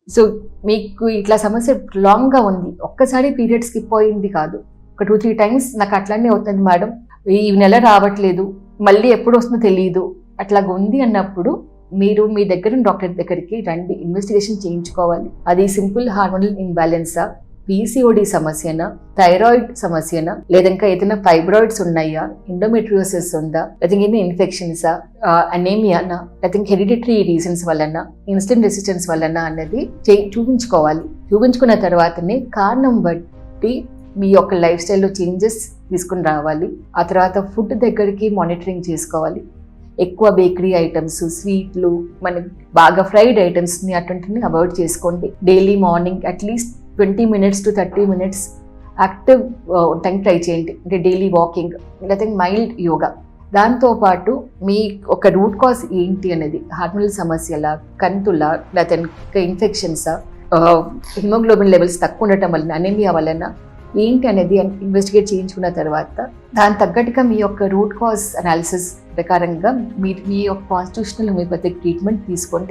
So మీకు ఇట్లా సమస్య లాంగ్గా ఉంది, ఒక్కసారి పీరియడ్ స్కిప్ అయింది కాదు, ఒక 2-3 టైమ్స్ నాకు అట్లానే అవుతుంది మేడం, ఈ నెల రావట్లేదు, మళ్ళీ ఎప్పుడు వస్తుందో తెలియదు, అట్లాగ ఉంది అన్నప్పుడు మీరు మీ దగ్గర డాక్టర్ దగ్గరికి రండి, ఇన్వెస్టిగేషన్ చేయించుకోవాలి. అది సింపుల్ హార్మోనల్ ఇంబ్యాలెన్సా, పీసీఓడి సమస్యనా, థైరాయిడ్ సమస్యనా, లేదా ఇంకా ఏదైనా ఫైబ్రాయిడ్స్ ఉన్నాయా, ఎండోమెట్రియోసిస్ ఉందా, లేదా ఏదైనా ఇన్ఫెక్షన్సా, అనేమియానా, లేదా హెరిడిటరీ రీజన్స్ వలన, ఇన్సులిన్ రెసిస్టెన్స్ వలన అన్నది చూపించుకోవాలి. చూపించుకున్న తర్వాతనే కారణం బట్టి మీ యొక్క లైఫ్ స్టైల్లో చేంజెస్ తీసుకుని రావాలి. ఆ తర్వాత ఫుడ్ దగ్గరికి మానిటరింగ్ చేసుకోవాలి. ఎక్కువ బేకరీ ఐటమ్స్, స్వీట్లు, మనకి బాగా ఫ్రైడ్ ఐటమ్స్ని అటువంటిని అవాయిడ్ చేసుకోండి. Daily morning at least 20 minutes to 30 minutes active time try చేయండి, అంటే డైలీ వాకింగ్ లేకపోతే మైల్డ్ యోగా. దాంతోపాటు మీ ఒక రూట్ కాజ్ ఏంటి అనేది, హార్మోనల్ సమస్యలా, కంతులా, లేకపోతే ఇన్ఫెక్షన్సా, హిమోగ్లోబిన్ లెవెల్స్ తక్కువ ఉండటం వలన, అనేమియా వలన ఏంటి అనేది ఇన్వెస్టిగేట్ చేయించుకున్న తర్వాత దాని తగ్గట్టుగా మీ యొక్క రూట్ కాజ్ అనాలిసిస్ ప్రకారంగా మీ యొక్క కాన్స్టిట్యూషనల్ హోమియోపతిక్ ట్రీట్మెంట్ తీసుకోండి.